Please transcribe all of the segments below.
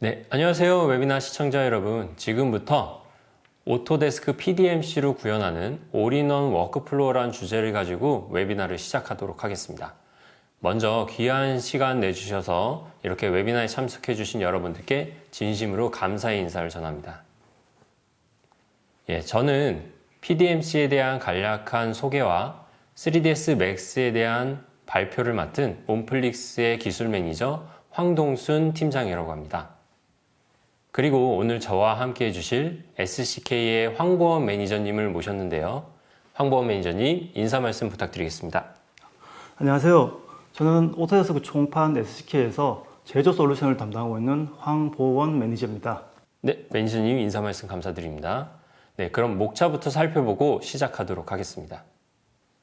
네, 안녕하세요. 웨비나 시청자 여러분. 지금부터 오토데스크 PDMC로 구현하는 올인원 워크플로우라는 주제를 가지고 웨비나를 시작하도록 하겠습니다. 먼저 귀한 시간 내주셔서 이렇게 웨비나에 참석해 주신 여러분들께 진심으로 감사의 인사를 전합니다. 저는 PDMC에 대한 간략한 소개와 3ds Max에 대한 발표를 맡은 온플릭스의 기술 매니저 황동순 팀장이라고 합니다. 그리고 오늘 저와 함께 해주실 SCK의 황보원 매니저님을 모셨는데요. 황보원 매니저님 인사 말씀 부탁드리겠습니다. 안녕하세요. 저는 오토데스크 총판 SCK에서 제조 솔루션을 담당하고 있는 황보원 매니저입니다. 네, 매니저님 인사 말씀 감사드립니다. 네, 그럼 목차부터 살펴보고 시작하도록 하겠습니다.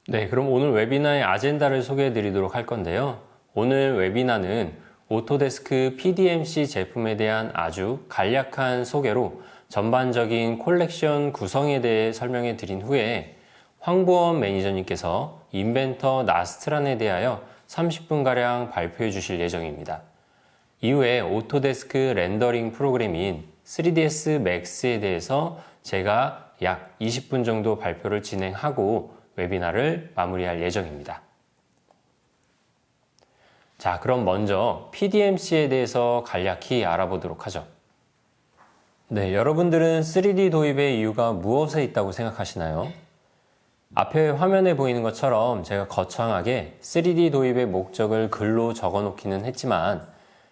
네, 그럼 오늘 웨비나의 아젠다를 소개해 드리도록 할 건데요. 오늘 웨비나는 오토데스크 PDMC 제품에 대한 아주 간략한 소개로 전반적인 콜렉션 구성에 대해 설명해 드린 후에 황보원 매니저님께서 인벤터 나스트란에 대하여 30분가량 발표해 주실 예정입니다. 이후에 오토데스크 렌더링 프로그램인 3ds Max에 대해서 제가 약 20분 정도 발표를 진행하고 웨비나를 마무리할 예정입니다. 자, 그럼 먼저 PDMC에 대해서 간략히 알아보도록 하죠. 네, 여러분들은 3D 도입의 이유가 무엇에 있다고 생각하시나요? 앞에 화면에 보이는 것처럼 제가 거창하게 3D 도입의 목적을 글로 적어 놓기는 했지만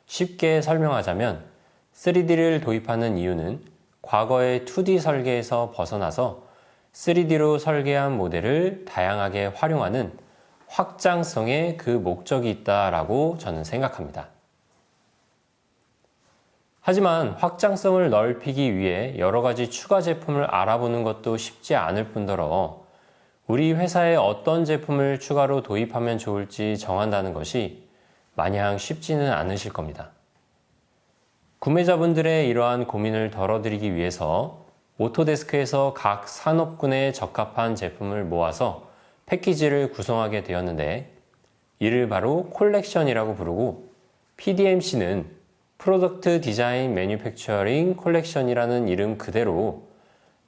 쉽게 설명하자면 3D를 도입하는 이유는 과거의 2D 설계에서 벗어나서 3D로 설계한 모델을 다양하게 활용하는 확장성에 그 목적이 있다라고 저는 생각합니다. 하지만 확장성을 넓히기 위해 여러 가지 추가 제품을 알아보는 것도 쉽지 않을 뿐더러 우리 회사에 어떤 제품을 추가로 도입하면 좋을지 정한다는 것이 마냥 쉽지는 않으실 겁니다. 구매자분들의 이러한 고민을 덜어드리기 위해서 오토데스크에서 각 산업군에 적합한 제품을 모아서 패키지를 구성하게 되었는데 이를 바로 콜렉션이라고 부르고 PDMC는 프로덕트 디자인 매뉴팩처링 콜렉션이라는 이름 그대로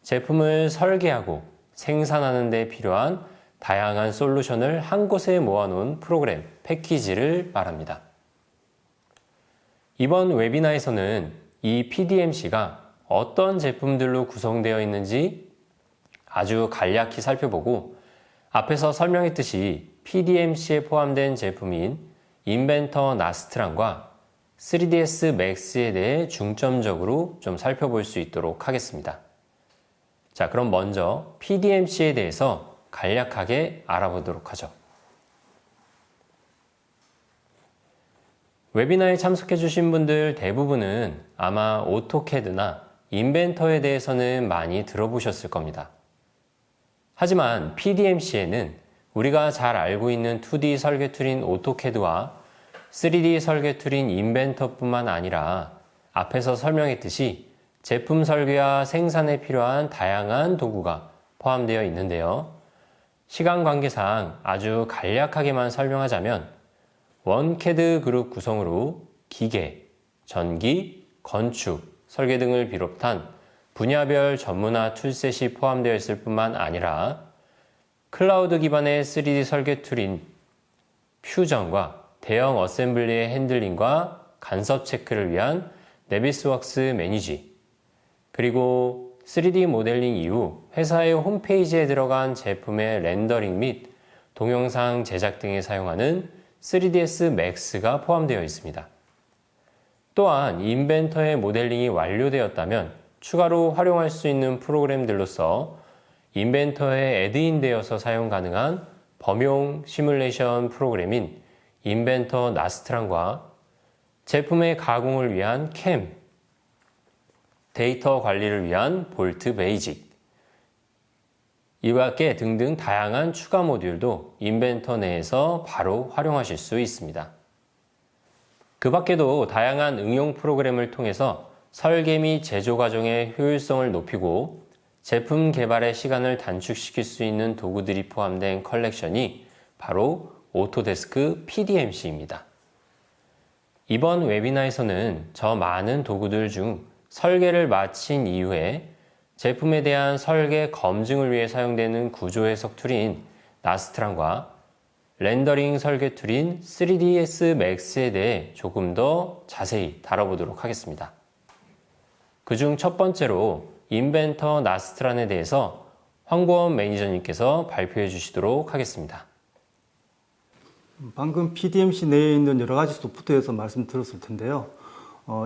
제품을 설계하고 생산하는 데 필요한 다양한 솔루션을 한 곳에 모아놓은 프로그램, 패키지를 말합니다. 이번 웨비나에서는 이 PDMC가 어떤 제품들로 구성되어 있는지 아주 간략히 살펴보고 앞에서 설명했듯이 PDMC에 포함된 제품인 인벤터 나스트란과 3ds Max에 대해 중점적으로 좀 살펴볼 수 있도록 하겠습니다. 자, 그럼 먼저 PDMC에 대해서 간략하게 알아보도록 하죠. 웨비나에 참석해 주신 분들 대부분은 아마 오토캐드나 인벤터에 대해서는 많이 들어보셨을 겁니다. 하지만 PDMC에는 우리가 잘 알고 있는 2D 설계 툴인 오토캐드와 3D 설계 툴인 인벤터뿐만 아니라 앞에서 설명했듯이 제품 설계와 생산에 필요한 다양한 도구가 포함되어 있는데요. 시간 관계상 아주 간략하게만 설명하자면 원캐드 그룹 구성으로 기계, 전기, 건축, 설계 등을 비롯한 분야별 전문화 툴셋이 포함되어 있을 뿐만 아니라 클라우드 기반의 3D 설계 툴인 퓨전과 대형 어셈블리의 핸들링과 간섭 체크를 위한 네비스웍스 매니지, 그리고 3D 모델링 이후 회사의 홈페이지에 들어간 제품의 렌더링 및 동영상 제작 등에 사용하는 3ds Max가 포함되어 있습니다. 또한 인벤터의 모델링이 완료되었다면 추가로 활용할 수 있는 프로그램들로서 인벤터에 애드인되어서 사용 가능한 범용 시뮬레이션 프로그램인 인벤터 나스트란과 제품의 가공을 위한 캠, 데이터 관리를 위한 볼트 베이직, 이와 함께 등등 다양한 추가 모듈도 인벤터 내에서 바로 활용하실 수 있습니다. 그 밖에도 다양한 응용 프로그램을 통해서 설계 및 제조 과정의 효율성을 높이고 제품 개발의 시간을 단축시킬 수 있는 도구들이 포함된 컬렉션이 바로 오토데스크 PDMC입니다. 이번 웨비나에서는 저 많은 도구들 중 설계를 마친 이후에 제품에 대한 설계 검증을 위해 사용되는 구조 해석 툴인 나스트란과 렌더링 설계 툴인 3ds max에 대해 조금 더 자세히 다뤄보도록 하겠습니다. 그중 첫 번째로 인벤터 나스트란에 대해서 황보원 매니저님께서 발표해 주시도록 하겠습니다. 방금 PDMC 내에 있는 여러 가지 소프트웨어에서 말씀드렸을 텐데요.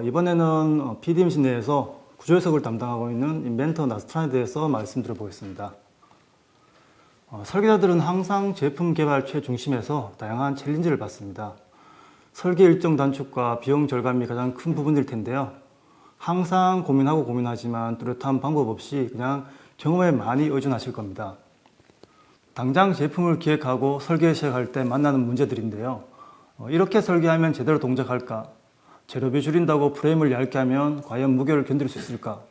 이번에는 PDMC 내에서 구조 해석을 담당하고 있는 인벤터 나스트란에 대해서 말씀드려 보겠습니다. 설계자들은 항상 제품 개발 최중심에서 다양한 챌린지를 받습니다. 설계 일정 단축과 비용 절감이 가장 큰 부분일 텐데요. 항상 고민하지만 뚜렷한 방법 없이 그냥 경험에 많이 의존하실 겁니다. 당장 제품을 기획하고 설계 시작할 때 만나는 문제들인데요. 이렇게 설계하면 제대로 동작할까? 재료비 줄인다고 프레임을 얇게 하면 과연 무게를 견딜 수 있을까?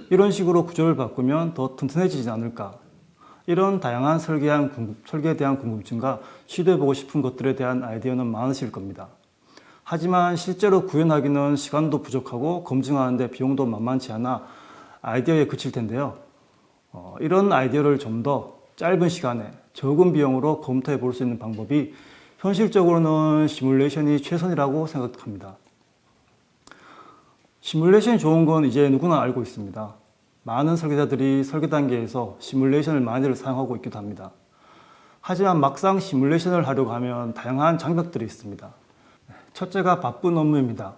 이런 식으로 구조를 바꾸면 더 튼튼해지지 않을까? 이런 다양한 설계에 대한 궁금증과 시도해보고 싶은 것들에 대한 아이디어는 많으실 겁니다. 하지만 실제로 구현하기는 시간도 부족하고 검증하는데 비용도 만만치 않아 아이디어에 그칠 텐데요. 이런 아이디어를 좀 더 짧은 시간에 적은 비용으로 검토해 볼 수 있는 방법이 현실적으로는 시뮬레이션이 최선이라고 생각합니다. 시뮬레이션이 좋은 건 이제 누구나 알고 있습니다. 많은 설계자들이 설계 단계에서 시뮬레이션을 많이들 사용하고 있기도 합니다. 하지만 막상 시뮬레이션을 하려고 하면 다양한 장벽들이 있습니다. 첫째가 바쁜 업무입니다.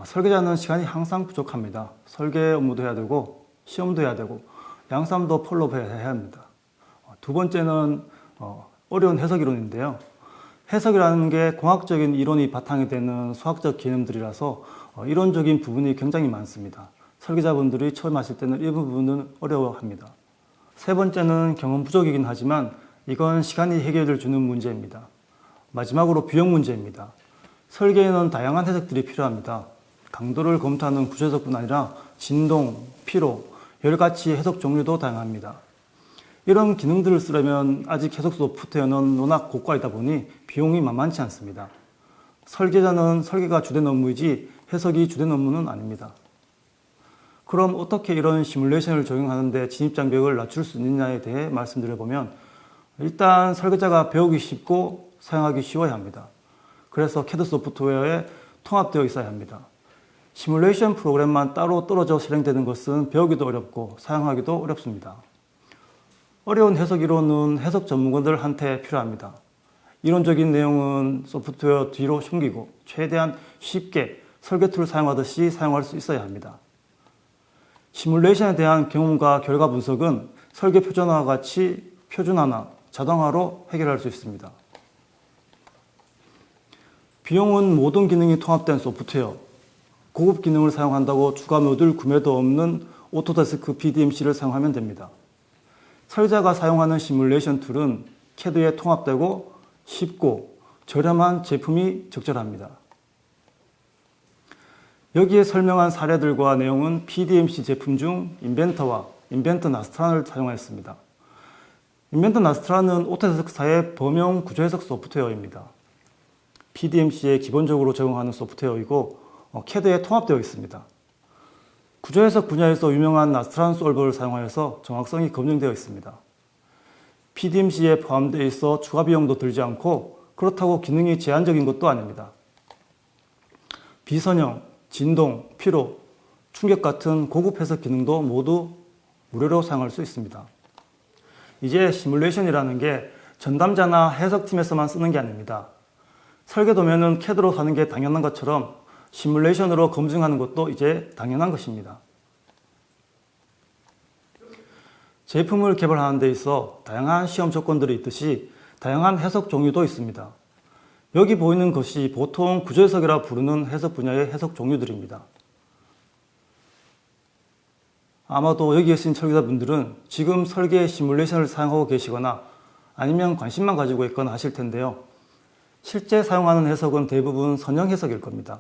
설계자는 시간이 항상 부족합니다. 설계 업무도 해야 되고 시험도 해야 되고 양삼도 폴로업해야 합니다. 두 번째는 어려운 해석 이론인데요. 해석이라는 게 공학적인 이론이 바탕이 되는 수학적 개념들이라서 이론적인 부분이 굉장히 많습니다. 설계자분들이 처음 하실 때는 이 부분은 어려워합니다. 세 번째는 경험 부족이긴 하지만 이건 시간이 해결을 주는 문제입니다. 마지막으로 비용 문제입니다. 설계에는 다양한 해석들이 필요합니다. 강도를 검토하는 구조 해석뿐 아니라 진동, 피로, 여러 가지 해석 종류도 다양합니다. 이런 기능들을 쓰려면 아직 해석 소프트웨어는 워낙 고가이다 보니 비용이 만만치 않습니다. 설계자는 설계가 주된 업무이지 해석이 주된 업무는 아닙니다. 그럼 어떻게 이런 시뮬레이션을 적용하는데 진입장벽을 낮출 수 있느냐에 대해 말씀드려보면 일단 설계자가 배우기 쉽고 사용하기 쉬워야 합니다. 그래서 CAD 소프트웨어에 통합되어 있어야 합니다. 시뮬레이션 프로그램만 따로 떨어져 실행되는 것은 배우기도 어렵고 사용하기도 어렵습니다. 어려운 해석 이론은 해석 전문가들한테 필요합니다. 이론적인 내용은 소프트웨어 뒤로 숨기고 최대한 쉽게 설계 툴을 사용하듯이 사용할 수 있어야 합니다. 시뮬레이션에 대한 경험과 결과 분석은 설계 표준화와 같이 표준화나 자동화로 해결할 수 있습니다. 비용은 모든 기능이 통합된 소프트웨어, 고급 기능을 사용한다고 추가 모듈 구매도 없는 오토데스크 PDMC를 사용하면 됩니다. 설계자가 사용하는 시뮬레이션 툴은 CAD에 통합되고 쉽고 저렴한 제품이 적절합니다. 여기에 설명한 사례들과 내용은 PDMC 제품 중 인벤터와 인벤터 나스트란을 사용하였습니다. 인벤터 나스트란은 오토데스크사의 범용 구조 해석 소프트웨어입니다. PDMC에 기본적으로 적용하는 소프트웨어이고 CAD에 통합되어 있습니다. 구조 해석 분야에서 유명한 나스트란 솔버를 사용하여서 정확성이 검증되어 있습니다. PDMC에 포함되어 있어 추가 비용도 들지 않고 그렇다고 기능이 제한적인 것도 아닙니다. 비선형, 진동, 피로, 충격 같은 고급 해석 기능도 모두 무료로 사용할 수 있습니다. 이제 시뮬레이션이라는 게 전담자나 해석팀에서만 쓰는 게 아닙니다. 설계 도면은 CAD로 하는 게 당연한 것처럼 시뮬레이션으로 검증하는 것도 이제 당연한 것입니다. 제품을 개발하는 데 있어 다양한 시험 조건들이 있듯이 다양한 해석 종류도 있습니다. 여기 보이는 것이 보통 구조해석이라 부르는 해석 분야의 해석 종류들입니다. 아마도 여기에 계신 설계자분들은 지금 설계 시뮬레이션을 사용하고 계시거나 아니면 관심만 가지고 있거나 하실 텐데요. 실제 사용하는 해석은 대부분 선형 해석일 겁니다.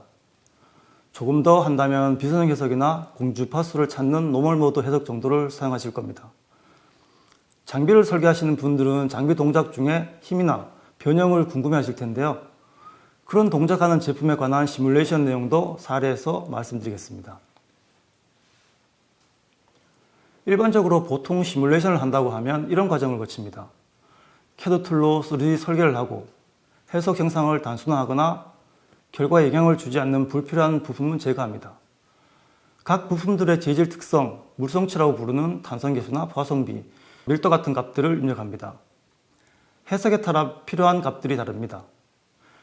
조금 더 한다면 비선형 해석이나 공주파수를 찾는 노멀 모드 해석 정도를 사용하실 겁니다. 장비를 설계하시는 분들은 장비 동작 중에 힘이나 변형을 궁금해 하실 텐데요. 그런 동작하는 제품에 관한 시뮬레이션 내용도 사례해서 말씀드리겠습니다. 일반적으로 보통 시뮬레이션을 한다고 하면 이런 과정을 거칩니다. CAD 툴로 3D 설계를 하고 해석 형상을 단순화하거나 결과에 영향을 주지 않는 불필요한 부품은 제거합니다. 각 부품들의 재질 특성, 물성치라고 부르는 탄성계수나 포화성비, 밀도 같은 값들을 입력합니다. 해석에 따라 필요한 값들이 다릅니다.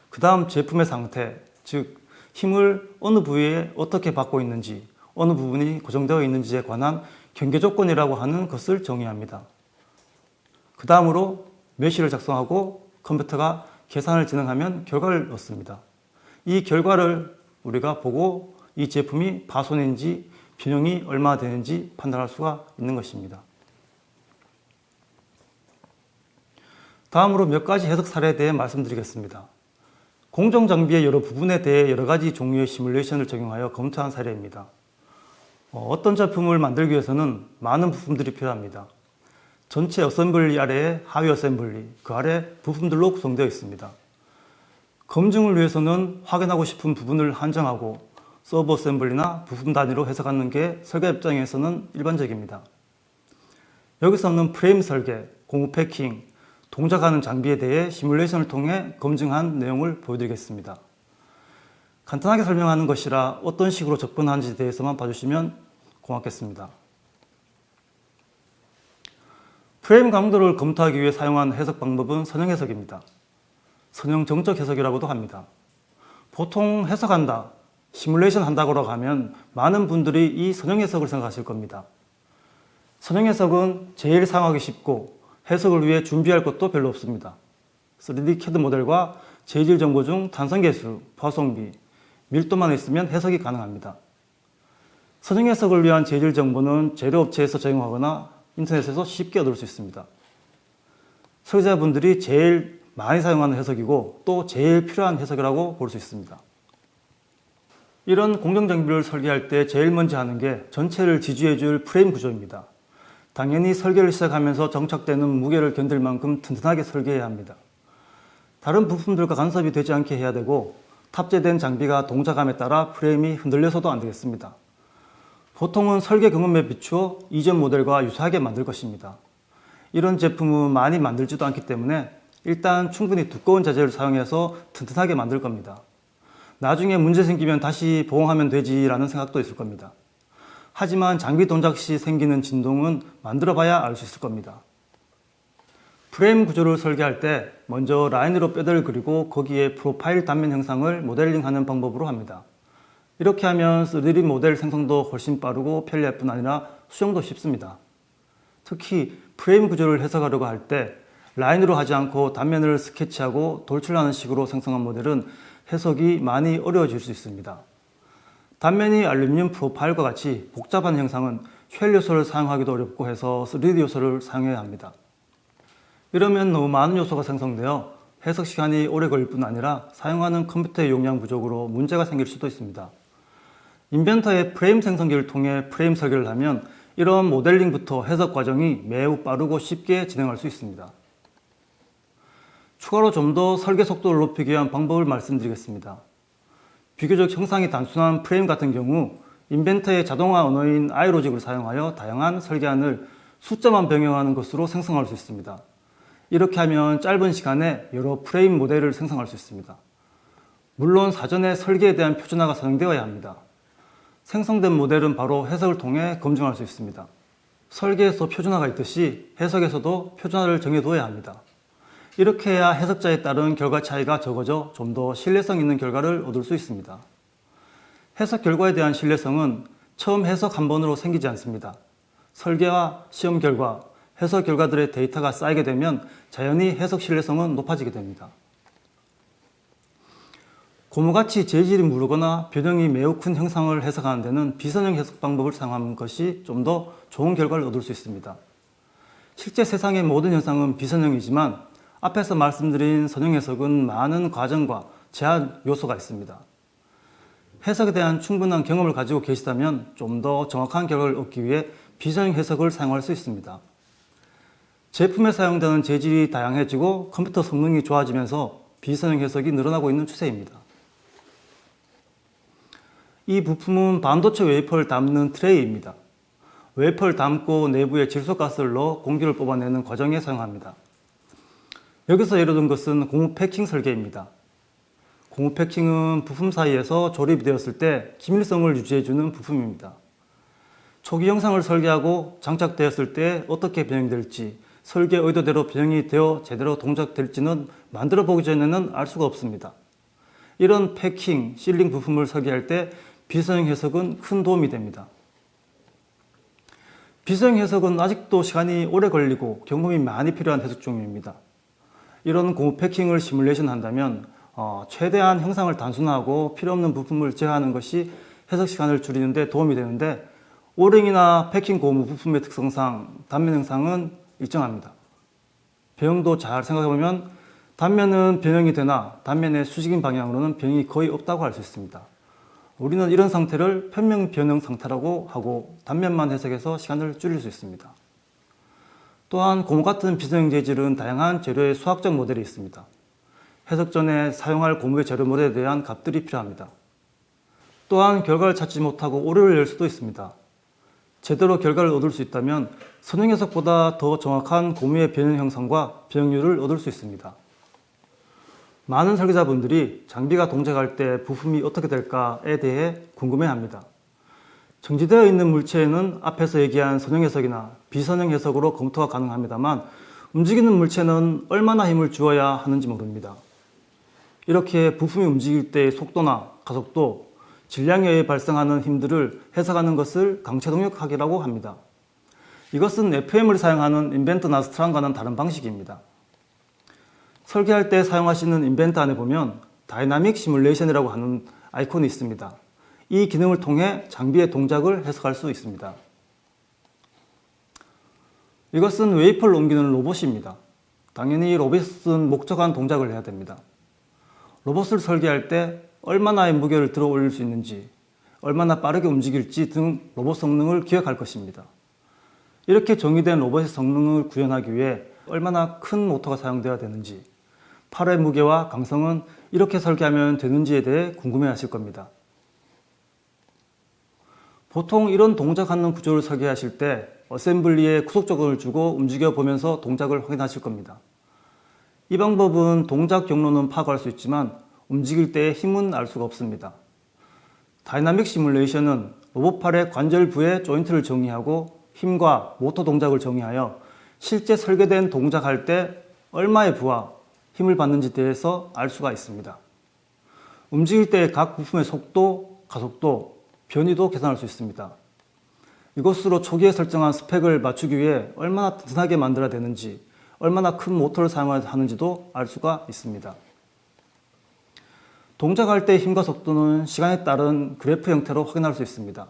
그 다음 제품의 상태, 즉 힘을 어느 부위에 어떻게 받고 있는지, 어느 부분이 고정되어 있는지에 관한 경계 조건이라고 하는 것을 정의합니다. 그 다음으로 메쉬를 작성하고 컴퓨터가 계산을 진행하면 결과를 얻습니다. 이 결과를 우리가 보고 이 제품이 파손인지 변형이 얼마나 되는지 판단할 수가 있는 것입니다. 다음으로 몇 가지 해석 사례에 대해 말씀드리겠습니다. 공정 장비의 여러 부분에 대해 여러 가지 종류의 시뮬레이션을 적용하여 검토한 사례입니다. 어떤 제품을 만들기 위해서는 많은 부품들이 필요합니다. 전체 어셈블리 아래에 하위 어셈블리, 그 아래 부품들로 구성되어 있습니다. 검증을 위해서는 확인하고 싶은 부분을 한정하고 서브 어셈블리나 부품 단위로 해석하는 게 설계 입장에서는 일반적입니다. 여기서는 프레임 설계, 고무 패킹, 동작하는 장비에 대해 시뮬레이션을 통해 검증한 내용을 보여드리겠습니다. 간단하게 설명하는 것이라 어떤 식으로 접근하는지에 대해서만 봐주시면 고맙겠습니다. 프레임 강도를 검토하기 위해 사용한 해석 방법은 선형 해석입니다. 선형 정적 해석이라고도 합니다. 보통 해석한다, 시뮬레이션 한다고 하면 많은 분들이 이 선형 해석을 생각하실 겁니다. 선형 해석은 제일 사용하기 쉽고 해석을 위해 준비할 것도 별로 없습니다. 3D CAD 모델과 재질 정보 중 탄성계수, 파손비, 밀도만 있으면 해석이 가능합니다. 선형 해석을 위한 재질 정보는 재료업체에서 제공하거나 인터넷에서 쉽게 얻을 수 있습니다. 설계자분들이 제일 많이 사용하는 해석이고 또 제일 필요한 해석이라고 볼 수 있습니다. 이런 공정 장비를 설계할 때 제일 먼저 하는 게 전체를 지지해 줄 프레임 구조입니다. 당연히 설계를 시작하면서 정착되는 무게를 견딜 만큼 튼튼하게 설계해야 합니다. 다른 부품들과 간섭이 되지 않게 해야 되고 탑재된 장비가 동작함에 따라 프레임이 흔들려서도 안 되겠습니다. 보통은 설계 경험에 비추어 이전 모델과 유사하게 만들 것입니다. 이런 제품은 많이 만들지도 않기 때문에 일단 충분히 두꺼운 자재를 사용해서 튼튼하게 만들 겁니다. 나중에 문제 생기면 다시 보강하면 되지라는 생각도 있을 겁니다. 하지만 장비 동작 시 생기는 진동은 만들어 봐야 알 수 있을 겁니다. 프레임 구조를 설계할 때 먼저 라인으로 뼈대를 그리고 거기에 프로파일 단면 형상을 모델링하는 방법으로 합니다. 이렇게 하면 3D 모델 생성도 훨씬 빠르고 편리할 뿐 아니라 수정도 쉽습니다. 특히 프레임 구조를 해석하려고 할 때 라인으로 하지 않고 단면을 스케치하고 돌출하는 식으로 생성한 모델은 해석이 많이 어려워질 수 있습니다. 단면이 알루미늄 프로파일과 같이 복잡한 형상은 쉘 요소를 사용하기도 어렵고 해서 3D 요소를 사용해야 합니다. 이러면 너무 많은 요소가 생성되어 해석 시간이 오래 걸릴 뿐 아니라 사용하는 컴퓨터의 용량 부족으로 문제가 생길 수도 있습니다. 인벤터의 프레임 생성기를 통해 프레임 설계를 하면 이런 모델링부터 해석 과정이 매우 빠르고 쉽게 진행할 수 있습니다. 추가로 좀 더 설계 속도를 높이기 위한 방법을 말씀드리겠습니다. 비교적 형상이 단순한 프레임 같은 경우 인벤터의 자동화 언어인 아이로직을 사용하여 다양한 설계안을 숫자만 변경하는 것으로 생성할 수 있습니다. 이렇게 하면 짧은 시간에 여러 프레임 모델을 생성할 수 있습니다. 물론 사전에 설계에 대한 표준화가 선행되어야 합니다. 생성된 모델은 바로 해석을 통해 검증할 수 있습니다. 설계에서 표준화가 있듯이 해석에서도 표준화를 정해두어야 합니다. 이렇게 해야 해석자에 따른 결과 차이가 적어져 좀 더 신뢰성 있는 결과를 얻을 수 있습니다. 해석 결과에 대한 신뢰성은 처음 해석 한 번으로 생기지 않습니다. 설계와 시험 결과, 해석 결과들의 데이터가 쌓이게 되면 자연히 해석 신뢰성은 높아지게 됩니다. 고무같이 재질이 무르거나 변형이 매우 큰 형상을 해석하는 데는 비선형 해석 방법을 사용하는 것이 좀 더 좋은 결과를 얻을 수 있습니다. 실제 세상의 모든 현상은 비선형이지만 앞에서 말씀드린 선형 해석은 많은 과정과 제한 요소가 있습니다. 해석에 대한 충분한 경험을 가지고 계시다면 좀 더 정확한 결과를 얻기 위해 비선형 해석을 사용할 수 있습니다. 제품에 사용되는 재질이 다양해지고 컴퓨터 성능이 좋아지면서 비선형 해석이 늘어나고 있는 추세입니다. 이 부품은 반도체 웨이퍼를 담는 트레이입니다. 웨이퍼를 담고 내부에 질소가스를 넣어 공기를 뽑아내는 과정에 사용합니다. 여기서 예로 든 것은 고무 패킹 설계입니다. 고무 패킹은 부품 사이에서 조립이 되었을 때 기밀성을 유지해주는 부품입니다. 초기 영상을 설계하고 장착되었을 때 어떻게 변형될지, 설계 의도대로 변형이 되어 제대로 동작될지는 만들어 보기 전에는 알 수가 없습니다. 이런 패킹, 실링 부품을 설계할 때 비선형 해석은 큰 도움이 됩니다. 비선형 해석은 아직도 시간이 오래 걸리고 경험이 많이 필요한 해석 종류입니다. 이런 고무 패킹을 시뮬레이션 한다면 최대한 형상을 단순화하고 필요없는 부품을 제어하는 것이 해석 시간을 줄이는 데 도움이 되는데, 오링이나 패킹 고무 부품의 특성상 단면 형상은 일정합니다. 변형도 잘 생각해보면 단면은 변형이 되나 단면의 수직인 방향으로는 변형이 거의 없다고 할 수 있습니다. 우리는 이런 상태를 편면 변형 상태라고 하고 단면만 해석해서 시간을 줄일 수 있습니다. 또한 고무 같은 비선형 재질은 다양한 재료의 수학적 모델이 있습니다. 해석 전에 사용할 고무의 재료 모델에 대한 값들이 필요합니다. 또한 결과를 찾지 못하고 오류를 낼 수도 있습니다. 제대로 결과를 얻을 수 있다면 선형 해석보다 더 정확한 고무의 변형 형상과 변형률을 얻을 수 있습니다. 많은 설계자분들이 장비가 동작할 때 부품이 어떻게 될까에 대해 궁금해합니다. 정지되어 있는 물체에는 앞에서 얘기한 선형 해석이나 비선형 해석으로 검토가 가능합니다만, 움직이는 물체는 얼마나 힘을 주어야 하는지 모릅니다. 이렇게 부품이 움직일 때의 속도나 가속도, 질량에 의해 발생하는 힘들을 해석하는 것을 강체동력학이라고 합니다. 이것은 FM을 사용하는 인벤트 나스트랑과는 다른 방식입니다. 설계할 때 사용하시는 인벤트 안에 보면 다이나믹 시뮬레이션이라고 하는 아이콘이 있습니다. 이 기능을 통해 장비의 동작을 해석할 수 있습니다. 이것은 웨이퍼를 옮기는 로봇입니다. 당연히 로봇은 목적한 동작을 해야 됩니다. 로봇을 설계할 때 얼마나의 무게를 들어 올릴 수 있는지, 얼마나 빠르게 움직일지 등 로봇 성능을 기억할 것입니다. 이렇게 정의된 로봇의 성능을 구현하기 위해 얼마나 큰 모터가 사용되어야 되는지, 팔의 무게와 강성은 이렇게 설계하면 되는지에 대해 궁금해 하실 겁니다. 보통 이런 동작하는 구조를 설계하실 때 어셈블리에 구속조건을 주고 움직여 보면서 동작을 확인하실 겁니다. 이 방법은 동작 경로는 파악할 수 있지만 움직일 때의 힘은 알 수가 없습니다. 다이나믹 시뮬레이션은 로봇팔의 관절부의 조인트를 정의하고 힘과 모터 동작을 정의하여 실제 설계된 동작할 때 얼마의 부하, 힘을 받는지에 대해서 알 수가 있습니다. 움직일 때 각 부품의 속도, 가속도, 변이도 계산할 수 있습니다. 이것으로 초기에 설정한 스펙을 맞추기 위해 얼마나 튼튼하게 만들어야 되는지, 얼마나 큰 모터를 사용해야 하는지도 알 수가 있습니다. 동작할 때 힘과 속도는 시간에 따른 그래프 형태로 확인할 수 있습니다.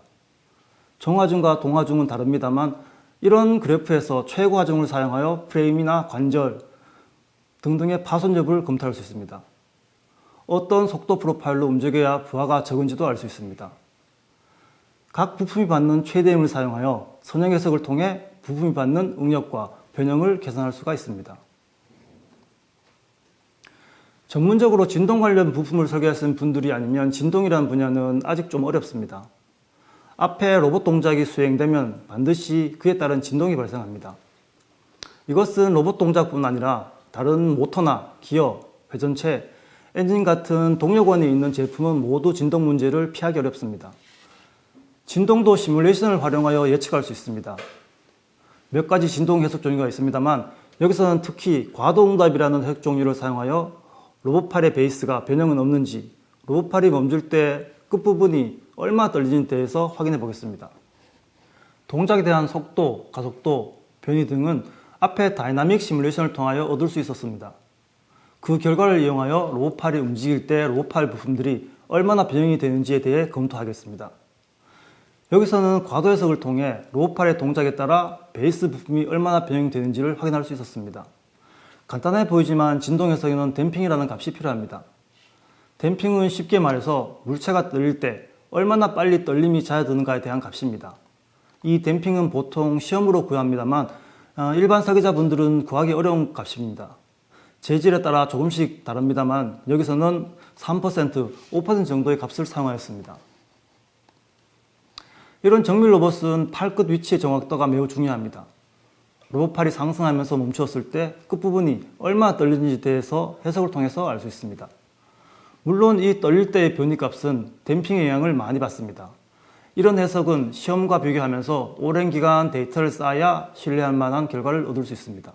정하중과 동하중은 다릅니다만 이런 그래프에서 최고 하중을 사용하여 프레임이나 관절 등등의 파손 여부를 검토할 수 있습니다. 어떤 속도 프로파일로 움직여야 부하가 적은지도 알 수 있습니다. 각 부품이 받는 최대 힘을 사용하여 선형 해석을 통해 부품이 받는 응력과 변형을 계산할 수가 있습니다. 전문적으로 진동 관련 부품을 설계하시는 분들이 아니면 진동이라는 분야는 아직 좀 어렵습니다. 앞에 로봇 동작이 수행되면 반드시 그에 따른 진동이 발생합니다. 이것은 로봇 동작뿐 아니라 다른 모터나 기어, 회전체, 엔진 같은 동력원이 있는 제품은 모두 진동 문제를 피하기 어렵습니다. 진동도 시뮬레이션을 활용하여 예측할 수 있습니다. 몇 가지 진동 해석 종류가 있습니다만 여기서는 특히 과도응답이라는 해석 종류를 사용하여 로봇팔의 베이스가 변형은 없는지, 로봇팔이 멈출 때 끝부분이 얼마나 떨리는지에 대해서 확인해 보겠습니다. 동작에 대한 속도, 가속도, 변이 등은 앞에 다이나믹 시뮬레이션을 통하여 얻을 수 있었습니다. 그 결과를 이용하여 로봇팔이 움직일 때 로봇팔 부품들이 얼마나 변형이 되는지에 대해 검토하겠습니다. 여기서는 과도 해석을 통해 로봇팔의 동작에 따라 베이스 부품이 얼마나 변형이 되는지를 확인할 수 있었습니다. 간단해 보이지만 진동 해석에는 댐핑이라는 값이 필요합니다. 댐핑은 쉽게 말해서 물체가 떨릴 때 얼마나 빨리 떨림이 잦아드는가에 대한 값입니다. 이 댐핑은 보통 시험으로 구합니다만 일반 설계자분들은 구하기 어려운 값입니다. 재질에 따라 조금씩 다릅니다만 여기서는 3%, 5% 정도의 값을 사용하였습니다. 이런 정밀 로봇은 팔끝 위치의 정확도가 매우 중요합니다. 로봇팔이 상승하면서 멈추었을 때 끝부분이 얼마나 떨리는지에 대해서 해석을 통해서 알 수 있습니다. 물론 이 떨릴 때의 변이값은 댐핑의 영향을 많이 받습니다. 이런 해석은 시험과 비교하면서 오랜 기간 데이터를 쌓아야 신뢰할 만한 결과를 얻을 수 있습니다.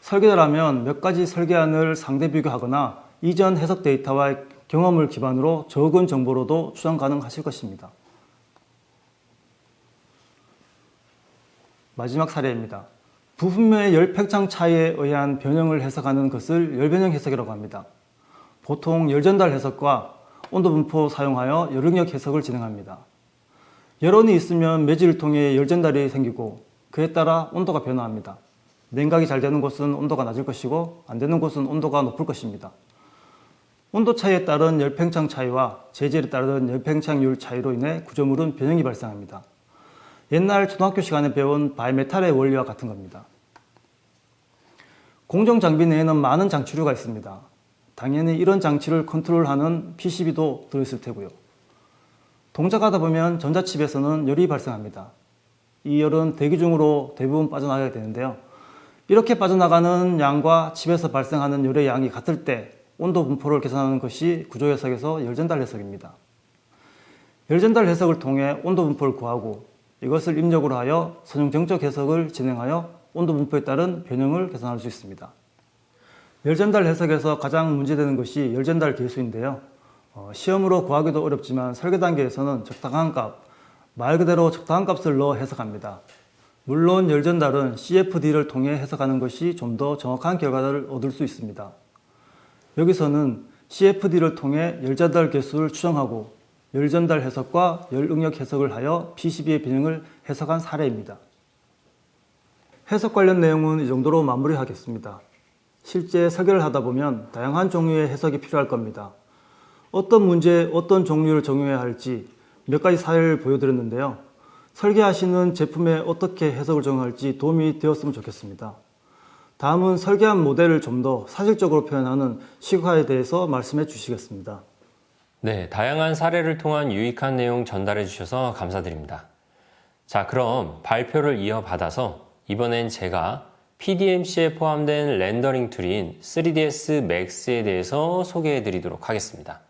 설계자라면 몇 가지 설계안을 상대 비교하거나 이전 해석 데이터와 경험을 기반으로 적은 정보로도 추정 가능하실 것입니다. 마지막 사례입니다. 부품의 열 팽창 차이에 의한 변형을 해석하는 것을 열변형 해석이라고 합니다. 보통 열 전달 해석과 온도 분포 사용하여 열 응력 해석을 진행합니다. 열원이 있으면 매질을 통해 열 전달이 생기고 그에 따라 온도가 변화합니다. 냉각이 잘 되는 곳은 온도가 낮을 것이고 안 되는 곳은 온도가 높을 것입니다. 온도 차이에 따른 열 팽창 차이와 재질에 따른 열 팽창률 차이로 인해 구조물은 변형이 발생합니다. 옛날 초등학교 시간에 배운 바이메탈의 원리와 같은 겁니다. 공정 장비 내에는 많은 장치류가 있습니다. 당연히 이런 장치를 컨트롤하는 PCB도 들어있을 테고요. 동작하다 보면 전자칩에서는 열이 발생합니다. 이 열은 대기 중으로 대부분 빠져나가게 되는데요. 이렇게 빠져나가는 양과 칩에서 발생하는 열의 양이 같을 때 온도 분포를 계산하는 것이 구조 해석에서 열 전달 해석입니다. 열 전달 해석을 통해 온도 분포를 구하고 이것을 입력으로 하여 선형정적 해석을 진행하여 온도 분포에 따른 변형을 계산할 수 있습니다. 열 전달 해석에서 가장 문제되는 것이 열 전달 계수인데요. 시험으로 구하기도 어렵지만 설계 단계에서는 적당한 값, 말 그대로 적당한 값을 넣어 해석합니다. 물론 열 전달은 CFD를 통해 해석하는 것이 좀 더 정확한 결과를 얻을 수 있습니다. 여기서는 CFD를 통해 열 전달 계수를 추정하고 열 전달 해석과 열 응력 해석을 하여 PCB의 변형을 해석한 사례입니다. 해석 관련 내용은 이 정도로 마무리하겠습니다. 실제 설계를 하다 보면 다양한 종류의 해석이 필요할 겁니다. 어떤 문제에 어떤 종류를 적용해야 할지 몇 가지 사례를 보여드렸는데요. 설계하시는 제품에 어떻게 해석을 적용할지 도움이 되었으면 좋겠습니다. 다음은 설계한 모델을 좀 더 사실적으로 표현하는 시각화에 대해서 말씀해 주시겠습니다. 네, 다양한 사례를 통한 유익한 내용 전달해 주셔서 감사드립니다. 자, 그럼 발표를 이어받아서 이번엔 제가 PDMC에 포함된 렌더링 툴인 3ds Max에 대해서 소개해 드리도록 하겠습니다.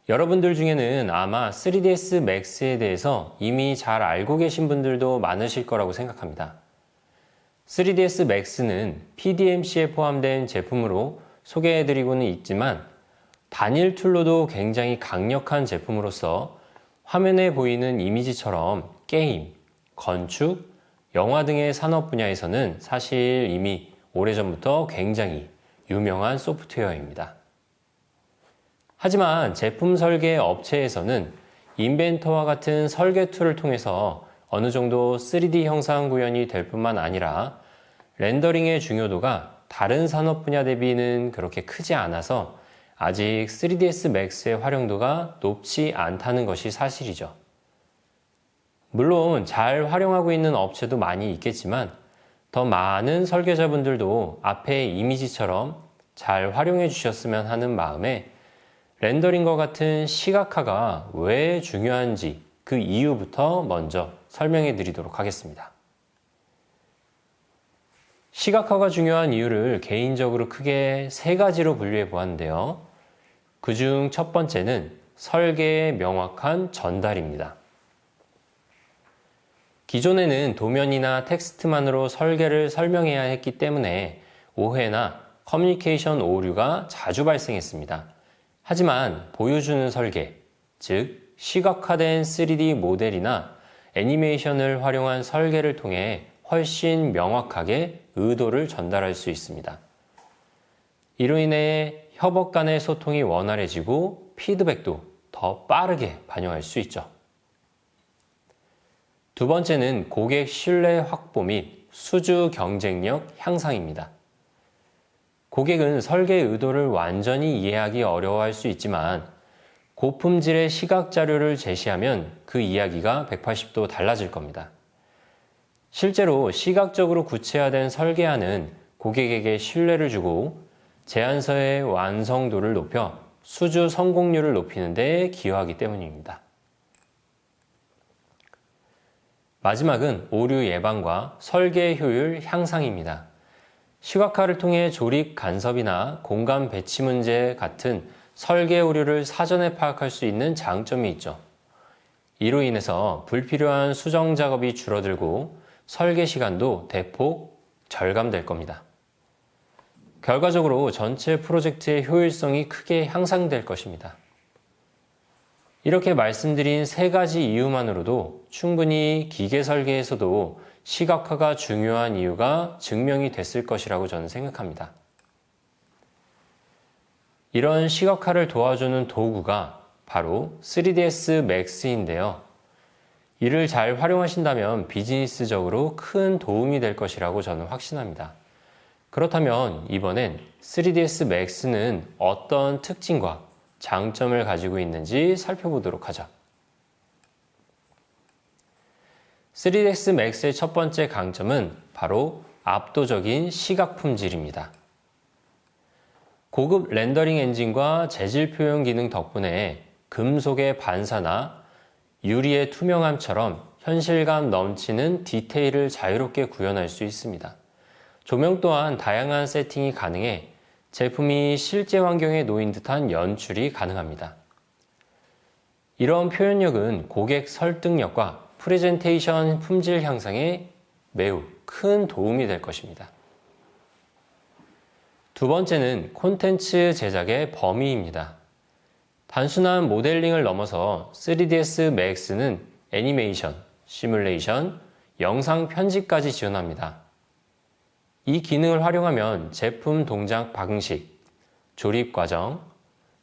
여러분들 중에는 아마 3ds Max에 대해서 이미 잘 알고 계신 분들도 많으실 거라고 생각합니다. 3ds Max는 PDMC에 포함된 제품으로 소개해 드리고는 있지만 단일 툴로도 굉장히 강력한 제품으로서 화면에 보이는 이미지처럼 게임, 건축, 영화 등의 산업 분야에서는 사실 이미 오래전부터 굉장히 유명한 소프트웨어입니다. 하지만 제품 설계 업체에서는 인벤터와 같은 설계 툴을 통해서 어느 정도 3D 형상 구현이 될 뿐만 아니라 렌더링의 중요도가 다른 산업 분야 대비는 그렇게 크지 않아서 아직 3ds Max의 활용도가 높지 않다는 것이 사실이죠. 물론 잘 활용하고 있는 업체도 많이 있겠지만 더 많은 설계자분들도 앞의 이미지처럼 잘 활용해 주셨으면 하는 마음에 렌더링과 같은 시각화가 왜 중요한지 그 이유부터 먼저 설명해 드리도록 하겠습니다. 시각화가 중요한 이유를 개인적으로 크게 세 가지로 분류해 보았는데요. 그중 첫 번째는 설계의 명확한 전달입니다. 기존에는 도면이나 텍스트만으로 설계를 설명해야 했기 때문에 오해나 커뮤니케이션 오류가 자주 발생했습니다. 하지만 보여주는 설계, 즉 시각화된 3D 모델이나 애니메이션을 활용한 설계를 통해 훨씬 명확하게 의도를 전달할 수 있습니다. 이로 인해 협업 간의 소통이 원활해지고 피드백도 더 빠르게 반영할 수 있죠. 두 번째는 고객 신뢰 확보 및 수주 경쟁력 향상입니다. 고객은 설계 의도를 완전히 이해하기 어려워할 수 있지만 고품질의 시각 자료를 제시하면 그 이야기가 180도 달라질 겁니다. 실제로 시각적으로 구체화된 설계안은 고객에게 신뢰를 주고 제안서의 완성도를 높여 수주 성공률을 높이는 데 기여하기 때문입니다. 마지막은 오류 예방과 설계 효율 향상입니다. 시각화를 통해 조립 간섭이나 공간 배치 문제 같은 설계 오류를 사전에 파악할 수 있는 장점이 있죠. 이로 인해서 불필요한 수정 작업이 줄어들고 설계 시간도 대폭 절감될 겁니다. 결과적으로 전체 프로젝트의 효율성이 크게 향상될 것입니다. 이렇게 말씀드린 세 가지 이유만으로도 충분히 기계 설계에서도 시각화가 중요한 이유가 증명이 됐을 것이라고 저는 생각합니다. 이런 시각화를 도와주는 도구가 바로 3ds max인데요. 이를 잘 활용하신다면 비즈니스적으로 큰 도움이 될 것이라고 저는 확신합니다. 그렇다면 이번엔 3ds max는 어떤 특징과 장점을 가지고 있는지 살펴보도록 하죠. 3ds max의 첫 번째 강점은 바로 압도적인 시각 품질입니다. 고급 렌더링 엔진과 재질 표현 기능 덕분에 금속의 반사나 유리의 투명함처럼 현실감 넘치는 디테일을 자유롭게 구현할 수 있습니다. 조명 또한 다양한 세팅이 가능해 제품이 실제 환경에 놓인 듯한 연출이 가능합니다. 이런 표현력은 고객 설득력과 프레젠테이션 품질 향상에 매우 큰 도움이 될 것입니다. 두 번째는 콘텐츠 제작의 범위입니다. 단순한 모델링을 넘어서 3ds max는 애니메이션, 시뮬레이션, 영상 편집까지 지원합니다. 이 기능을 활용하면 제품 동작 방식, 조립 과정,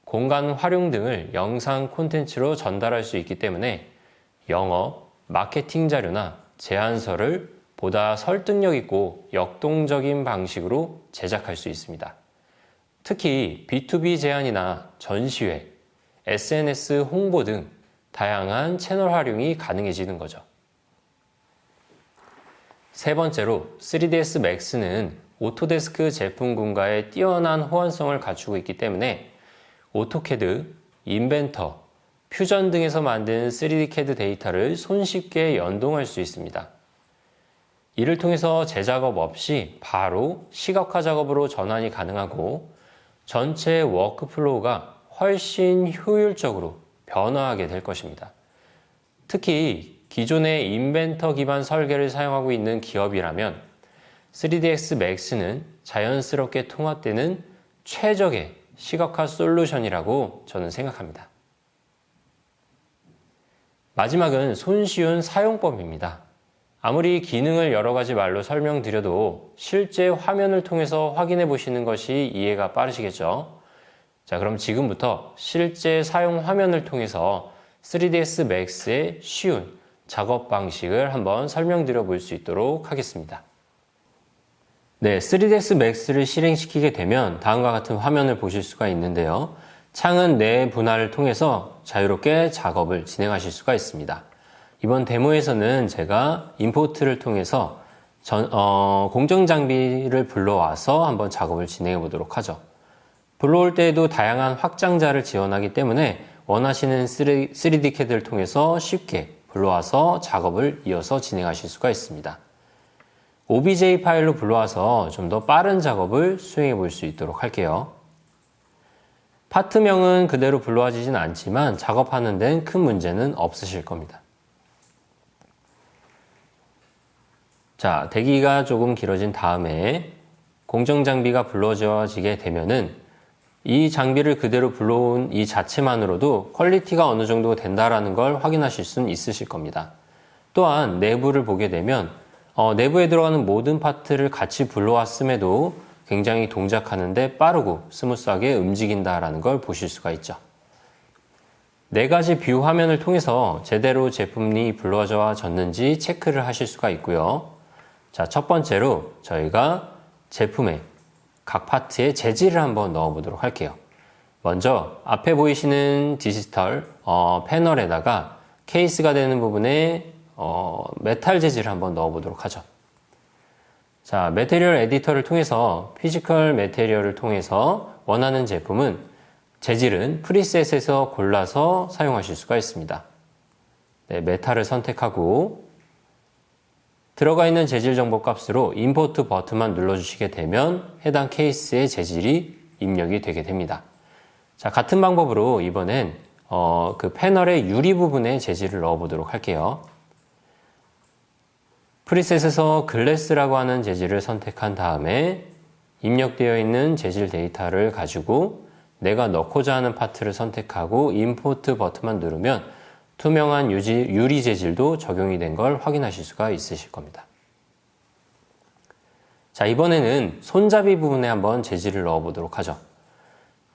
공간 활용 등을 영상 콘텐츠로 전달할 수 있기 때문에 영업, 마케팅 자료나 제안서를 보다 설득력 있고 역동적인 방식으로 제작할 수 있습니다. 특히 B2B 제안이나 전시회, SNS 홍보 등 다양한 채널 활용이 가능해지는 거죠. 세 번째로 3ds max는 오토데스크 제품군과의 뛰어난 호환성을 갖추고 있기 때문에 오토캐드, 인벤터, 퓨전 등에서 만든 3D CAD 데이터를 손쉽게 연동할 수 있습니다. 이를 통해서 재작업 없이 바로 시각화 작업으로 전환이 가능하고 전체 워크플로우가 훨씬 효율적으로 변화하게 될 것입니다. 특히 기존의 인벤터 기반 설계를 사용하고 있는 기업이라면 3ds max는 자연스럽게 통합되는 최적의 시각화 솔루션이라고 저는 생각합니다. 마지막은 손쉬운 사용법입니다. 아무리 기능을 여러 가지 말로 설명드려도 실제 화면을 통해서 확인해 보시는 것이 이해가 빠르시겠죠? 자, 그럼 지금부터 실제 사용 화면을 통해서 3ds max의 쉬운 작업 방식을 한번 설명드려 볼 수 있도록 하겠습니다. 네, 3ds max를 실행시키게 되면 다음과 같은 화면을 보실 수가 있는데요. 창은 내 분할을 통해서 자유롭게 작업을 진행하실 수가 있습니다. 이번 데모에서는 제가 임포트를 통해서 공정 장비를 불러와서 한번 작업을 진행해 보도록 하죠. 불러올 때에도 다양한 확장자를 지원하기 때문에 원하시는 3D CAD를 통해서 쉽게 불러와서 작업을 이어서 진행하실 수가 있습니다. OBJ 파일로 불러와서 좀 더 빠른 작업을 수행해 볼 수 있도록 할게요. 파트명은 그대로 불러와지진 않지만 작업하는 데는 큰 문제는 없으실 겁니다. 자, 대기가 조금 길어진 다음에 공정 장비가 불러지게 되면은 이 장비를 그대로 불러온 이 자체만으로도 퀄리티가 어느 정도 된다라는 걸 확인하실 수는 있으실 겁니다. 또한 내부를 보게 되면 내부에 들어가는 모든 파트를 같이 불러왔음에도 굉장히 동작하는데 빠르고 스무스하게 움직인다라는 걸 보실 수가 있죠. 4가지 뷰 화면을 통해서 제대로 제품이 불러졌는지 체크를 하실 수가 있고요. 자, 첫 번째로 저희가 제품의 각 파트의 재질을 한번 넣어 보도록 할게요. 먼저 앞에 보이시는 디지털 패널에다가 케이스가 되는 부분에 메탈 재질을 한번 넣어보도록 하죠. 자, 매테리얼 에디터를 통해서 피지컬 매테리얼을 통해서 원하는 제품은 재질은 프리셋에서 골라서 사용하실 수가 있습니다. 네, 메탈을 선택하고 들어가 있는 재질 정보 값으로 임포트 버튼만 눌러주시게 되면 해당 케이스의 재질이 입력이 되게 됩니다. 자, 같은 방법으로 이번엔 그 패널의 유리 부분에 재질을 넣어보도록 할게요. 프리셋에서 글래스라고 하는 재질을 선택한 다음에 입력되어 있는 재질 데이터를 가지고 내가 넣고자 하는 파트를 선택하고 임포트 버튼만 누르면 투명한 유리 재질도 적용이 된 걸 확인하실 수가 있으실 겁니다. 자, 이번에는 손잡이 부분에 한번 재질을 넣어 보도록 하죠.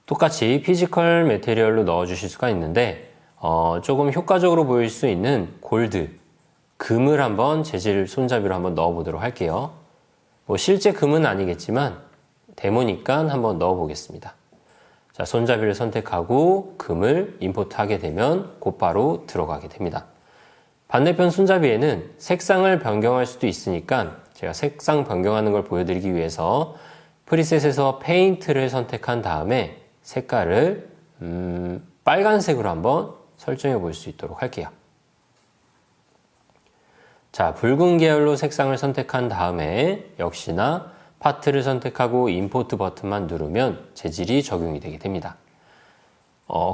똑같이 피지컬 매테리얼로 넣어 주실 수가 있는데 조금 효과적으로 보일 수 있는 골드, 금을 한번 재질 손잡이로 한번 넣어 보도록 할게요. 뭐 실제 금은 아니겠지만 데모니까 한번 넣어 보겠습니다. 자, 손잡이를 선택하고 금을 임포트하게 되면 곧바로 들어가게 됩니다. 반대편 손잡이에는 색상을 변경할 수도 있으니까 제가 색상 변경하는 걸 보여드리기 위해서 프리셋에서 페인트를 선택한 다음에 색깔을 빨간색으로 한번 설정해 볼 수 있도록 할게요. 자, 붉은 계열로 색상을 선택한 다음에 역시나 파트를 선택하고 임포트 버튼만 누르면 재질이 적용이 되게 됩니다.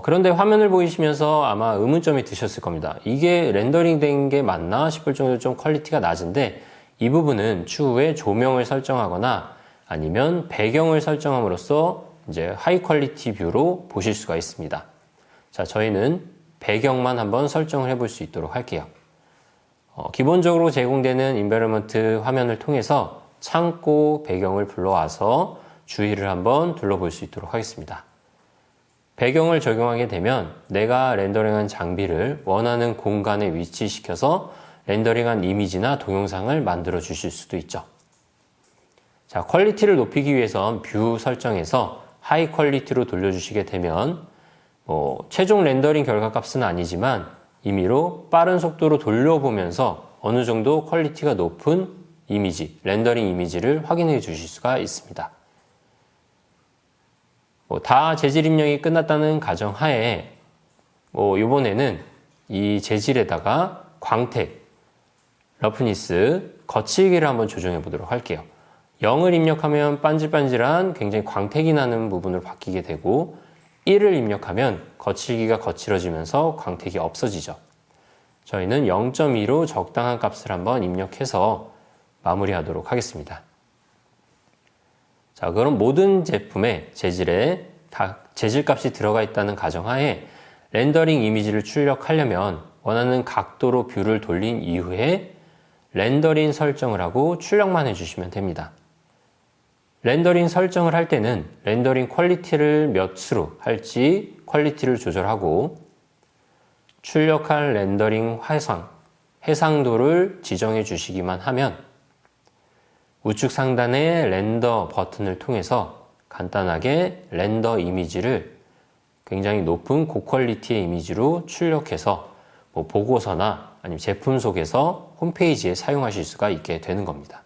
그런데 화면을 보이시면서 아마 의문점이 드셨을 겁니다. 이게 렌더링 된 게 맞나 싶을 정도로 좀 퀄리티가 낮은데 이 부분은 추후에 조명을 설정하거나 아니면 배경을 설정함으로써 이제 하이 퀄리티 뷰로 보실 수가 있습니다. 자, 저희는 배경만 한번 설정을 해볼 수 있도록 할게요. 기본적으로 제공되는 인베러먼트 화면을 통해서 창고 배경을 불러와서 주위를 한번 둘러볼 수 있도록 하겠습니다. 배경을 적용하게 되면 내가 렌더링한 장비를 원하는 공간에 위치시켜서 렌더링한 이미지나 동영상을 만들어 주실 수도 있죠. 자, 퀄리티를 높이기 위해선 뷰 설정에서 하이 퀄리티로 돌려주시게 되면 최종 렌더링 결과값은 아니지만 임의로 빠른 속도로 돌려보면서 어느 정도 퀄리티가 높은 이미지, 렌더링 이미지를 확인해 주실 수가 있습니다. 다 재질 입력이 끝났다는 가정하에 이번에는 이 재질에다가 광택, 러프니스, 거칠기를 한번 조정해 보도록 할게요. 0을 입력하면 반질반질한 굉장히 광택이 나는 부분으로 바뀌게 되고 1을 입력하면 거칠기가 거칠어지면서 광택이 없어지죠. 저희는 0.2로 적당한 값을 한번 입력해서 마무리하도록 하겠습니다. 자, 그럼 모든 제품의 재질에 다 재질값이 들어가 있다는 가정하에 렌더링 이미지를 출력하려면 원하는 각도로 뷰를 돌린 이후에 렌더링 설정을 하고 출력만 해주시면 됩니다. 렌더링 설정을 할 때는 렌더링 퀄리티를 몇으로 할지 퀄리티를 조절하고 출력할 렌더링 해상도를 지정해 주시기만 하면 우측 상단의 렌더 버튼을 통해서 간단하게 렌더 이미지를 굉장히 높은 고퀄리티의 이미지로 출력해서 보고서나 아니면 제품 속에서 홈페이지에 사용하실 수가 있게 되는 겁니다.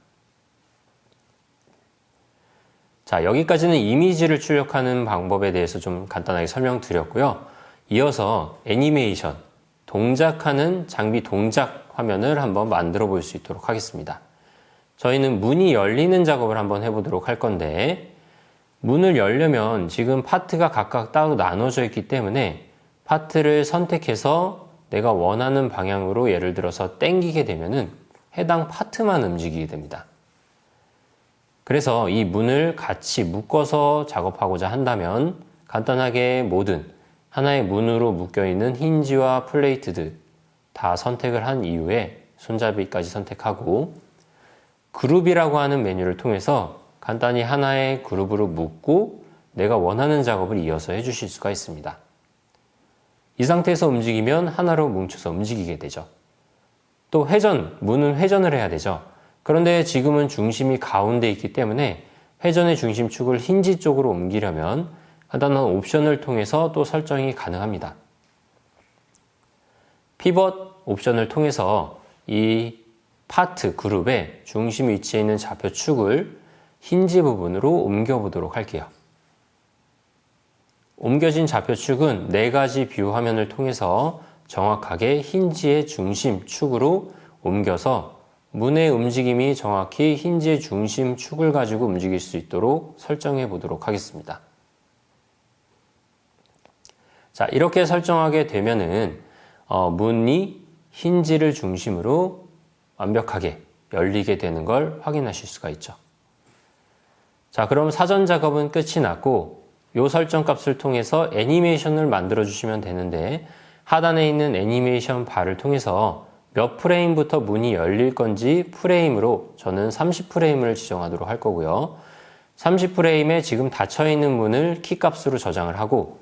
자, 여기까지는 이미지를 출력하는 방법에 대해서 좀 간단하게 설명드렸고요. 이어서 애니메이션, 동작하는 장비 동작 화면을 한번 만들어 볼 수 있도록 하겠습니다. 저희는 문이 열리는 작업을 한번 해보도록 할 건데 문을 열려면 지금 파트가 각각 따로 나눠져 있기 때문에 파트를 선택해서 내가 원하는 방향으로 예를 들어서 당기게 되면은 해당 파트만 움직이게 됩니다. 그래서 이 문을 같이 묶어서 작업하고자 한다면 간단하게 모든 하나의 문으로 묶여있는 힌지와 플레이트들 다 선택을 한 이후에 손잡이까지 선택하고 그룹이라고 하는 메뉴를 통해서 간단히 하나의 그룹으로 묶고 내가 원하는 작업을 이어서 해주실 수가 있습니다. 이 상태에서 움직이면 하나로 뭉쳐서 움직이게 되죠. 또 문은 회전을 해야 되죠. 그런데 지금은 중심이 가운데 있기 때문에 회전의 중심축을 힌지 쪽으로 옮기려면 간단한 옵션을 통해서 또 설정이 가능합니다. 피벗 옵션을 통해서 이 파트 그룹의 중심 위치에 있는 좌표축을 힌지 부분으로 옮겨보도록 할게요. 옮겨진 좌표축은 4가지 뷰 화면을 통해서 정확하게 힌지의 중심 축으로 옮겨서 문의 움직임이 정확히 힌지의 중심 축을 가지고 움직일 수 있도록 설정해 보도록 하겠습니다. 자, 이렇게 설정하게 되면은 문이 힌지를 중심으로 완벽하게 열리게 되는 걸 확인하실 수가 있죠. 자, 그럼 사전 작업은 끝이 났고 이 설정 값을 통해서 애니메이션을 만들어 주시면 되는데 하단에 있는 애니메이션 바를 통해서 몇 프레임부터 문이 열릴 건지 프레임으로 저는 30프레임을 지정하도록 할 거고요. 30프레임에 지금 닫혀 있는 문을 키값으로 저장을 하고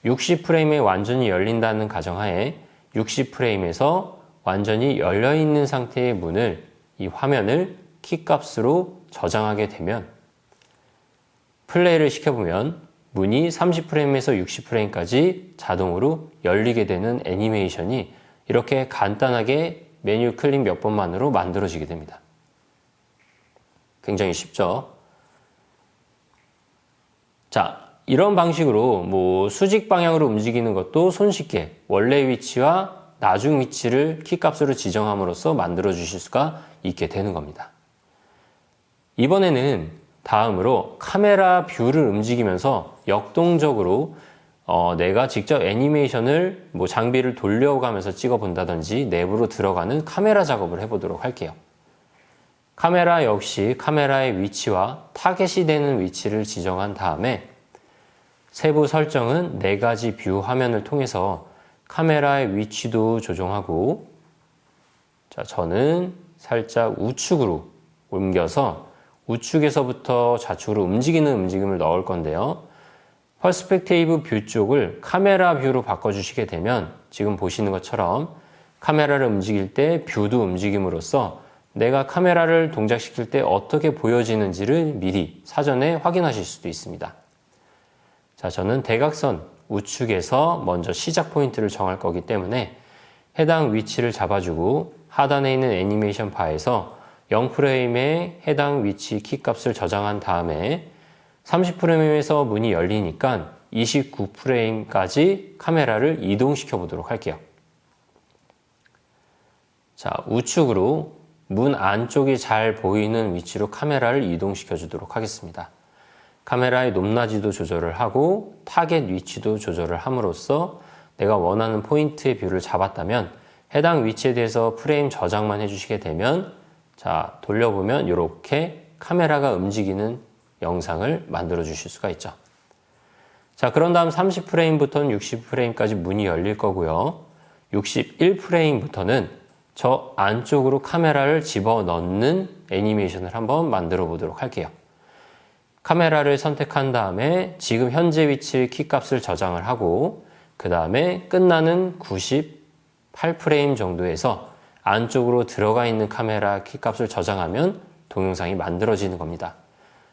60프레임에 완전히 열린다는 가정하에 60프레임에서 완전히 열려있는 상태의 문을 이 화면을 키값으로 저장하게 되면 플레이를 시켜보면 문이 30프레임에서 60프레임까지 자동으로 열리게 되는 애니메이션이 이렇게 간단하게 메뉴 클릭 몇 번만으로 만들어지게 됩니다. 굉장히 쉽죠? 자, 이런 방식으로 수직 방향으로 움직이는 것도 손쉽게 원래 위치와 나중 위치를 키값으로 지정함으로써 만들어 주실 수가 있게 되는 겁니다. 이번에는 다음으로 카메라 뷰를 움직이면서 역동적으로 내가 직접 애니메이션을 장비를 돌려가면서 찍어 본다든지 내부로 들어가는 카메라 작업을 해보도록 할게요. 카메라 역시 카메라의 위치와 타겟이 되는 위치를 지정한 다음에 세부 설정은 4가지 뷰 화면을 통해서 카메라의 위치도 조정하고, 자, 저는 살짝 우측으로 옮겨서 우측에서부터 좌측으로 움직이는 움직임을 넣을 건데요. 퍼스펙티브 뷰 쪽을 카메라 뷰로 바꿔주시게 되면 지금 보시는 것처럼 카메라를 움직일 때 뷰도 움직임으로써 내가 카메라를 동작시킬 때 어떻게 보여지는지를 미리 사전에 확인하실 수도 있습니다. 자, 저는 대각선 우측에서 먼저 시작 포인트를 정할 거기 때문에 해당 위치를 잡아주고 하단에 있는 애니메이션 바에서 0프레임에 해당 위치 키값을 저장한 다음에 30프레임에서 문이 열리니까 29프레임까지 카메라를 이동시켜 보도록 할게요. 자, 우측으로 문 안쪽이 잘 보이는 위치로 카메라를 이동시켜 주도록 하겠습니다. 카메라의 높낮이도 조절을 하고 타겟 위치도 조절을 함으로써 내가 원하는 포인트의 뷰를 잡았다면 해당 위치에 대해서 프레임 저장만 해주시게 되면, 자, 돌려보면 이렇게 카메라가 움직이는 영상을 만들어 주실 수가 있죠. 자, 그런 다음 30프레임부터는 60프레임까지 문이 열릴 거고요. 61프레임부터는 저 안쪽으로 카메라를 집어넣는 애니메이션을 한번 만들어 보도록 할게요. 카메라를 선택한 다음에 지금 현재 위치 키값을 저장을 하고 그 다음에 끝나는 98프레임 정도에서 안쪽으로 들어가 있는 카메라 키값을 저장하면 동영상이 만들어지는 겁니다.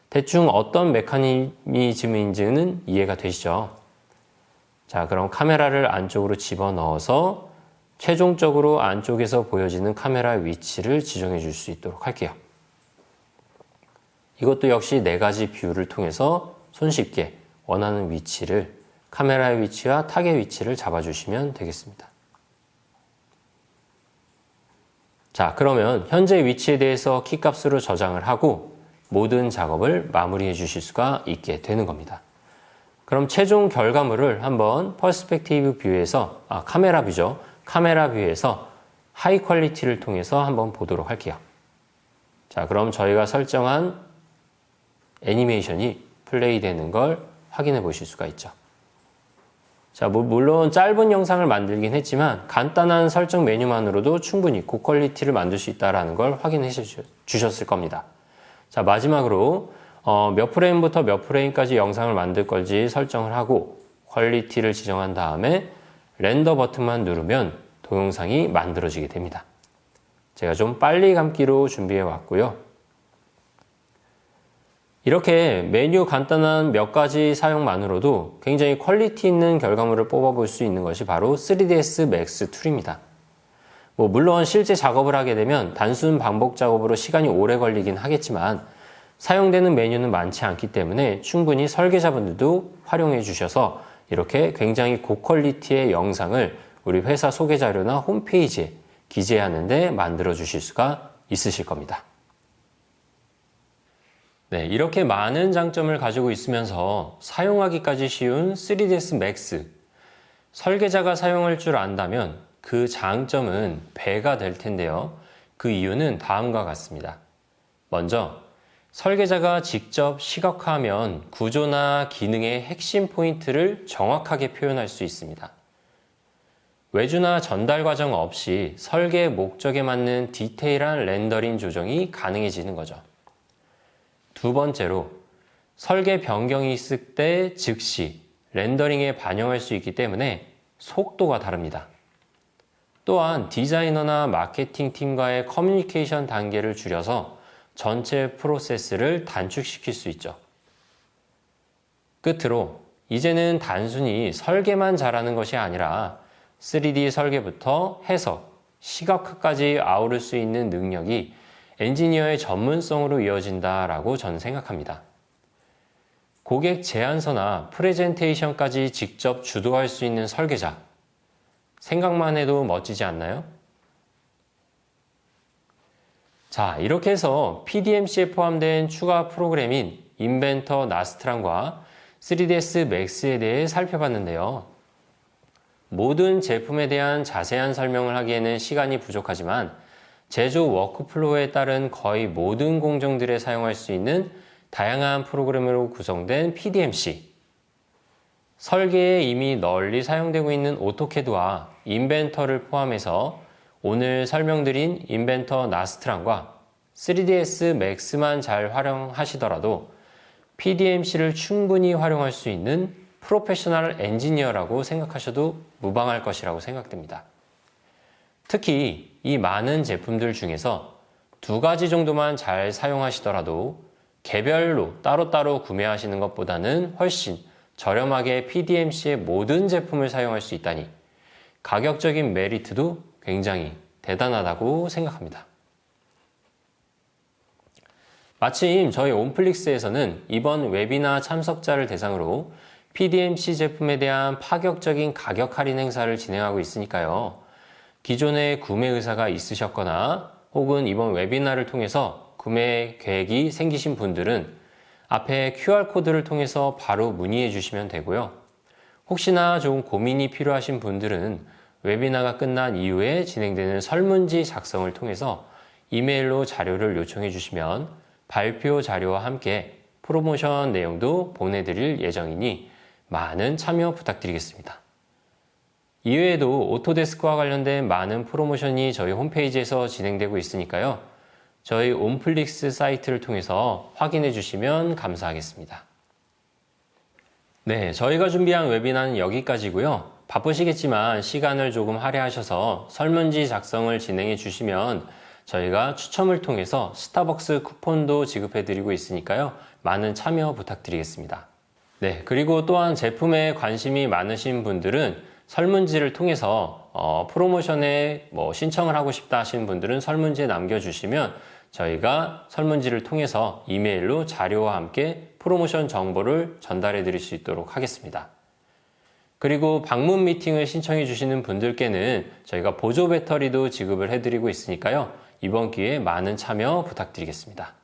대충 어떤 메커니즘인지는 이해가 되시죠? 자, 그럼 카메라를 안쪽으로 집어넣어서 최종적으로 안쪽에서 보여지는 카메라 위치를 지정해 줄 수 있도록 할게요. 이것도 역시 4가지 뷰를 통해서 손쉽게 원하는 위치를, 카메라의 위치와 타겟 위치를 잡아주시면 되겠습니다. 자, 그러면 현재 위치에 대해서 키값으로 저장을 하고 모든 작업을 마무리해 주실 수가 있게 되는 겁니다. 그럼 최종 결과물을 한번 퍼스펙티브 뷰에서, 카메라 뷰죠. 카메라 뷰에서 하이 퀄리티를 통해서 한번 보도록 할게요. 자, 그럼 저희가 설정한 애니메이션이 플레이 되는 걸 확인해 보실 수가 있죠. 자, 물론 짧은 영상을 만들긴 했지만 간단한 설정 메뉴만으로도 충분히 고퀄리티를 만들 수 있다는 걸 확인해 주셨을 겁니다. 자, 마지막으로 몇 프레임부터 몇 프레임까지 영상을 만들 건지 설정을 하고 퀄리티를 지정한 다음에 렌더 버튼만 누르면 동영상이 만들어지게 됩니다. 제가 좀 빨리 감기로 준비해 왔고요. 이렇게 메뉴 간단한 몇 가지 사용만으로도 굉장히 퀄리티 있는 결과물을 뽑아볼 수 있는 것이 바로 3ds Max 툴입니다. 물론 실제 작업을 하게 되면 단순 반복 작업으로 시간이 오래 걸리긴 하겠지만 사용되는 메뉴는 많지 않기 때문에 충분히 설계자분들도 활용해 주셔서 이렇게 굉장히 고퀄리티의 영상을 우리 회사 소개 자료나 홈페이지에 기재하는데 만들어 주실 수가 있으실 겁니다. 네, 이렇게 많은 장점을 가지고 있으면서 사용하기까지 쉬운 3ds Max. 설계자가 사용할 줄 안다면 그 장점은 배가 될 텐데요. 그 이유는 다음과 같습니다. 먼저, 설계자가 직접 시각화하면 구조나 기능의 핵심 포인트를 정확하게 표현할 수 있습니다. 외주나 전달 과정 없이 설계 목적에 맞는 디테일한 렌더링 조정이 가능해지는 거죠. 두 번째로, 설계 변경이 있을 때 즉시 렌더링에 반영할 수 있기 때문에 속도가 다릅니다. 또한 디자이너나 마케팅 팀과의 커뮤니케이션 단계를 줄여서 전체 프로세스를 단축시킬 수 있죠. 끝으로 이제는 단순히 설계만 잘하는 것이 아니라 3D 설계부터 해석, 시각화까지 아우를 수 있는 능력이 엔지니어의 전문성으로 이어진다라고 저는 생각합니다. 고객 제안서나 프레젠테이션까지 직접 주도할 수 있는 설계자. 생각만 해도 멋지지 않나요? 자, 이렇게 해서 PDMC에 포함된 추가 프로그램인 인벤터 나스트랑과 3ds Max에 대해 살펴봤는데요. 모든 제품에 대한 자세한 설명을 하기에는 시간이 부족하지만 제조 워크플로우에 따른 거의 모든 공정들에 사용할 수 있는 다양한 프로그램으로 구성된 PDMC. 설계에 이미 널리 사용되고 있는 오토캐드와 인벤터를 포함해서 오늘 설명드린 인벤터 나스트랑과 3ds Max만 잘 활용하시더라도 PDMC를 충분히 활용할 수 있는 프로페셔널 엔지니어라고 생각하셔도 무방할 것이라고 생각됩니다. 특히 이 많은 제품들 중에서 두 가지 정도만 잘 사용하시더라도 개별로 따로따로 구매하시는 것보다는 훨씬 저렴하게 PDMC의 모든 제품을 사용할 수 있다니 가격적인 메리트도 굉장히 대단하다고 생각합니다. 마침 저희 온플릭스에서는 이번 웨비나 참석자를 대상으로 PDMC 제품에 대한 파격적인 가격 할인 행사를 진행하고 있으니까요. 기존에 구매 의사가 있으셨거나 혹은 이번 웨비나를 통해서 구매 계획이 생기신 분들은 앞에 QR코드를 통해서 바로 문의해 주시면 되고요. 혹시나 좀 고민이 필요하신 분들은 웨비나가 끝난 이후에 진행되는 설문지 작성을 통해서 이메일로 자료를 요청해 주시면 발표 자료와 함께 프로모션 내용도 보내드릴 예정이니 많은 참여 부탁드리겠습니다. 이외에도 오토데스크와 관련된 많은 프로모션이 저희 홈페이지에서 진행되고 있으니까요. 저희 온플릭스 사이트를 통해서 확인해 주시면 감사하겠습니다. 네, 저희가 준비한 웨비나는 여기까지고요. 바쁘시겠지만 시간을 조금 할애하셔서 설문지 작성을 진행해 주시면 저희가 추첨을 통해서 스타벅스 쿠폰도 지급해 드리고 있으니까요. 많은 참여 부탁드리겠습니다. 네, 그리고 또한 제품에 관심이 많으신 분들은 설문지를 통해서 프로모션에 신청을 하고 싶다 하시는 분들은 설문지에 남겨주시면 저희가 설문지를 통해서 이메일로 자료와 함께 프로모션 정보를 전달해 드릴 수 있도록 하겠습니다. 그리고 방문 미팅을 신청해 주시는 분들께는 저희가 보조 배터리도 지급을 해드리고 있으니까요. 이번 기회에 많은 참여 부탁드리겠습니다.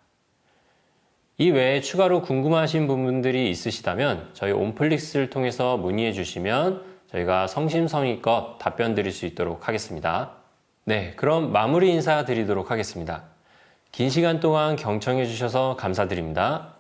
이 외에 추가로 궁금하신 부분들이 있으시다면 저희 온플릭스를 통해서 문의해 주시면 저희가 성심성의껏 답변 드릴 수 있도록 하겠습니다. 네, 그럼 마무리 인사 드리도록 하겠습니다. 긴 시간 동안 경청해 주셔서 감사드립니다.